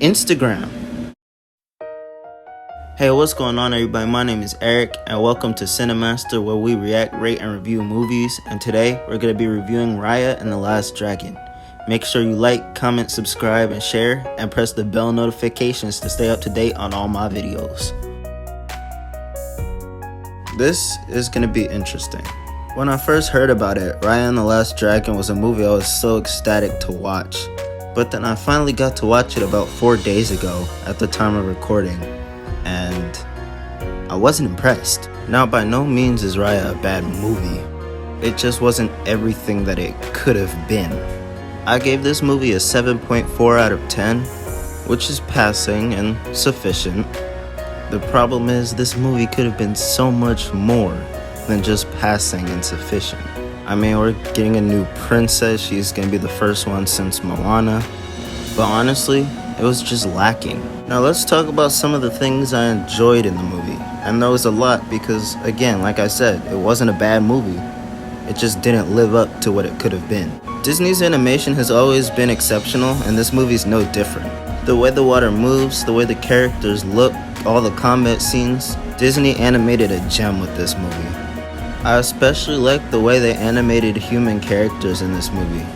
Instagram. Hey, what's going on, everybody? My name is Eric, and welcome to Cinemaster, where we react, rate, and review movies. And today, we're going to be reviewing Raya and the Last Dragon. Make sure you like, comment, subscribe, and share, and press the bell notifications to stay up to date on all my videos. This is going to be interesting. When I first heard about it, Raya and the Last Dragon was a movie I was so ecstatic to watch. But then I finally got to watch it about 4 days ago at the time of recording, and I wasn't impressed. Now, by no means is Raya a bad movie. It just wasn't everything that it could have been. I gave this movie a 7.4 out of 10, which is passing and sufficient. The problem is this movie could have been so much more than just passing and sufficient. I mean, we're getting a new princess. She's gonna be the first one since Moana. But honestly, it was just lacking. Now let's talk about some of the things I enjoyed in the movie. And there was a lot because, again, like I said, it wasn't a bad movie. It just didn't live up to what it could have been. Disney's animation has always been exceptional, and this movie's no different. The way the water moves, the way the characters look, all the combat scenes, Disney animated a gem with this movie. I especially like the way they animated human characters in this movie.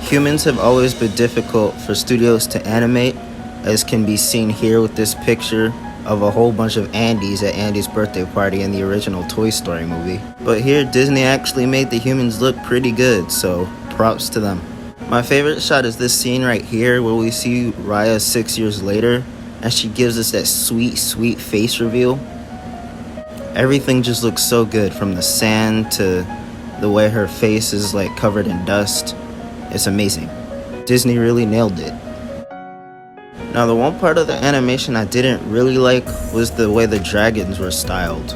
Humans have always been difficult for studios to animate, as can be seen here with this picture of a whole bunch of Andys at Andy's birthday party in the original Toy Story movie. But here, Disney actually made the humans look pretty good, so props to them. My favorite shot is this scene right here where we see Raya 6 years later, and she gives us that sweet, sweet face reveal. Everything just looks so good, from the sand to the way her face is like covered in dust. It's amazing. Disney really nailed it. Now, the one part of the animation I didn't really like was the way the dragons were styled.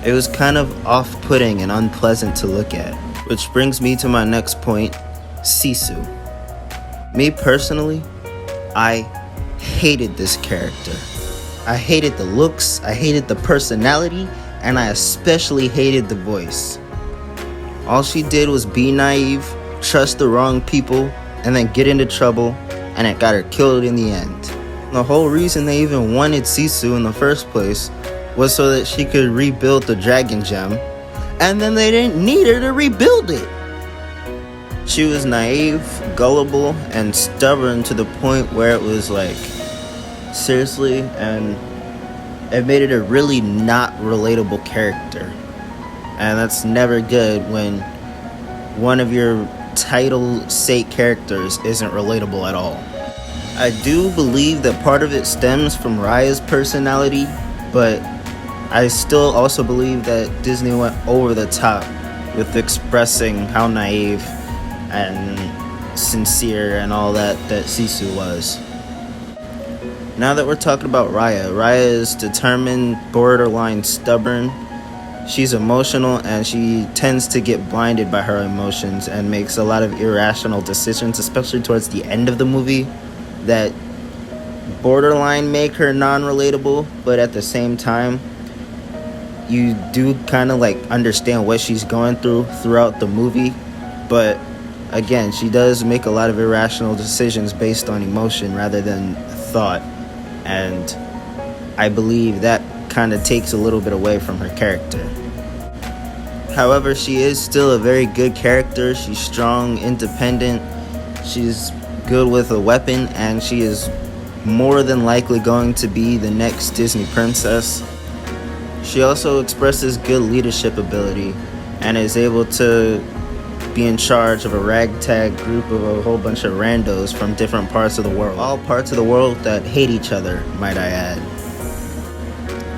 It was kind of off-putting and unpleasant to look at. Which brings me to my next point, Sisu. Me personally, I hated this character. I hated the looks, I hated the personality, and I especially hated the voice. All she did was be naive, trust the wrong people, and then get into trouble, and it got her killed in the end. The whole reason they even wanted Sisu in the first place was so that she could rebuild the dragon gem, and then they didn't need her to rebuild it. She was naive, gullible, and stubborn to the point where it was like, seriously, and it made it a really not relatable character. And that's never good when one of your title sake characters isn't relatable at all. I do believe that part of it stems from Raya's personality, but I still also believe that Disney went over the top with expressing how naive and sincere and all that Sisu was. Now that we're talking about Raya is determined, borderline stubborn. She's emotional, and she tends to get blinded by her emotions and makes a lot of irrational decisions, especially towards the end of the movie, that borderline make her non-relatable, but at the same time, you do kind of like understand what she's going through throughout the movie. But again, she does make a lot of irrational decisions based on emotion rather than thought. And I believe that kind of takes a little bit away from her character. However, she is still a very good character. She's strong, independent, she's good with a weapon, and she is more than likely going to be the next Disney princess. She also expresses good leadership ability and is able to be in charge of a ragtag group of a whole bunch of randos from different parts of the world. All parts of the world that hate each other, might I add.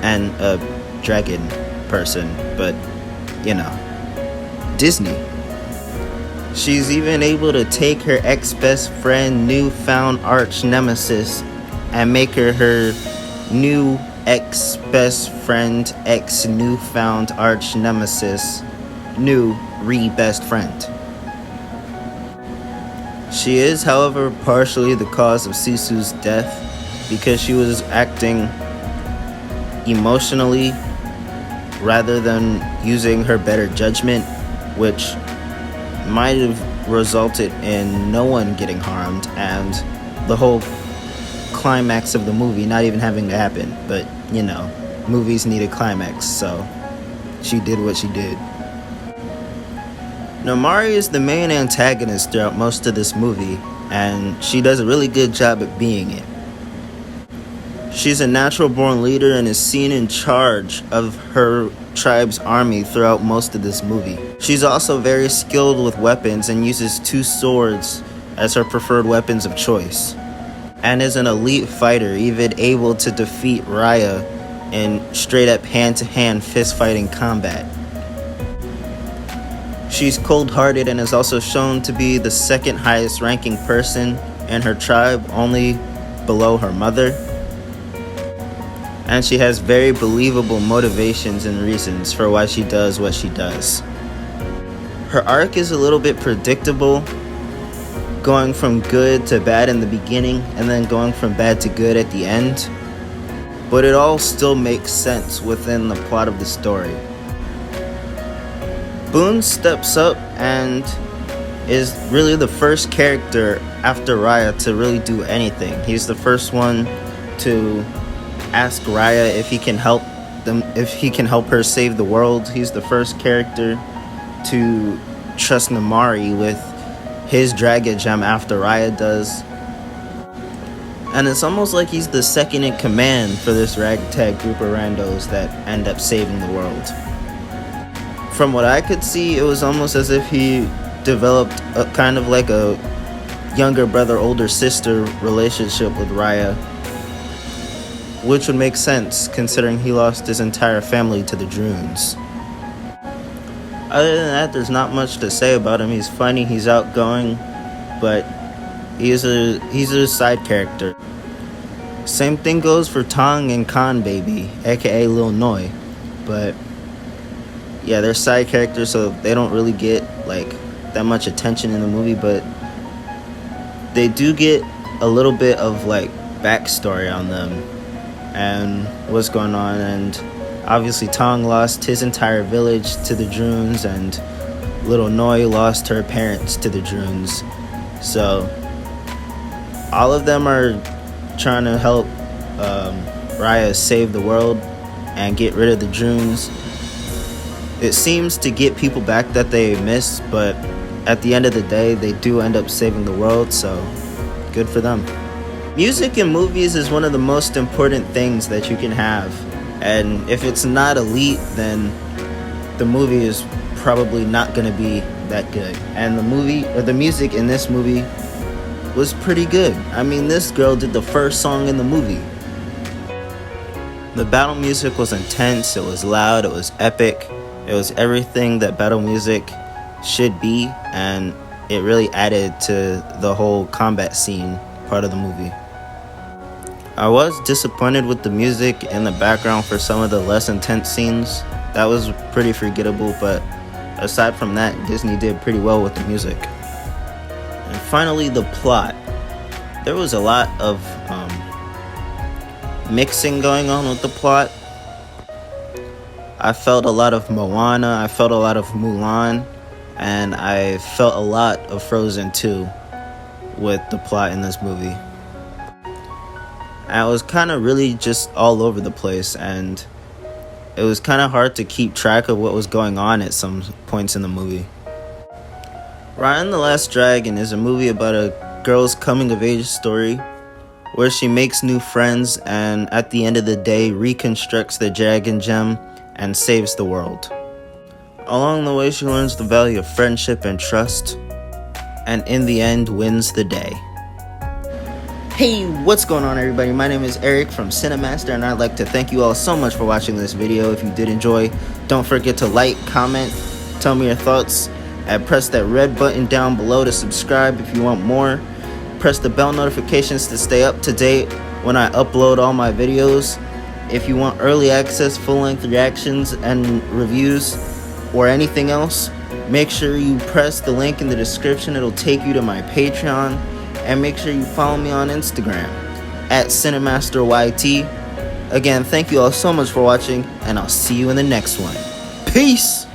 And a dragon person, but you know, Disney. She's even able to take her ex-best friend, newfound arch nemesis, and make her new ex-best friend, ex-newfound arch nemesis, new re-best friend. She is, however, partially the cause of Sisu's death because she was acting emotionally rather than using her better judgment, which might have resulted in no one getting harmed, and the whole climax of the movie not even having to happen. But, you know, movies need a climax, so she did what she did. Now, Mari is the main antagonist throughout most of this movie, and she does a really good job at being it. She's a natural-born leader and is seen in charge of her tribe's army throughout most of this movie. She's also very skilled with weapons and uses 2 swords as her preferred weapons of choice, and is an elite fighter, even able to defeat Raya in straight-up hand-to-hand fist-fighting combat. She's cold-hearted and is also shown to be the second highest ranking person in her tribe, only below her mother. And she has very believable motivations and reasons for why she does what she does. Her arc is a little bit predictable, going from good to bad in the beginning and then going from bad to good at the end. But it all still makes sense within the plot of the story. Boone steps up and is really the first character after Raya to really do anything. He's the first one to ask Raya if he can help her save the world. He's the first character to trust Namaari with his Dragon Gem after Raya does. And it's almost like he's the second in command for this ragtag group of randos that end up saving the world. From what I could see, it was almost as if he developed a kind of like a younger brother, older sister relationship with Raya, which would make sense considering he lost his entire family to the Drunes. Other than that, there's not much to say about him. He's funny, he's outgoing, but he's a side character. Same thing goes for Tong and Khan Baby, aka Lil Noi, but yeah, they're side characters, so they don't really get like that much attention in the movie, but they do get a little bit of like backstory on them and what's going on. And obviously Tong lost his entire village to the Drunes, and Little Noi lost her parents to the Drunes. So all of them are trying to help Raya save the world and get rid of the Drunes. It seems to get people back that they missed, but at the end of the day, they do end up saving the world, so good for them. Music in movies is one of the most important things that you can have, and if it's not elite, then the movie is probably not going to be that good. And the music in this movie was pretty good. I mean, this girl did the first song in the movie. The battle music was intense, it was loud, it was epic. It was everything that battle music should be, and it really added to the whole combat scene part of the movie. I was disappointed with the music in the background for some of the less intense scenes. That was pretty forgettable, but aside from that, Disney did pretty well with the music. And finally, the plot. There was a lot of mixing going on with the plot. I felt a lot of Moana, I felt a lot of Mulan, and I felt a lot of Frozen 2 with the plot in this movie. I was kind of really just all over the place, and it was kind of hard to keep track of what was going on at some points in the movie. Raya and the Last Dragon is a movie about a girl's coming-of-age story where she makes new friends and at the end of the day reconstructs the Dragon Gem and saves the world. Along the way, she learns the value of friendship and trust, and in the end wins the day. Hey, what's going on everybody? My name is Eric from Cinemaster, and I'd like to thank you all so much for watching this video. If you did enjoy, don't forget to like, comment, tell me your thoughts, and press that red button down below to subscribe if you want more. Press the bell notifications to stay up to date when I upload all my videos. If you want early access, full-length reactions and reviews, or anything else, make sure you press the link in the description. It'll take you to my Patreon. And make sure you follow me on Instagram at CinemasterYT. Again, thank you all so much for watching, and I'll see you in the next one. Peace!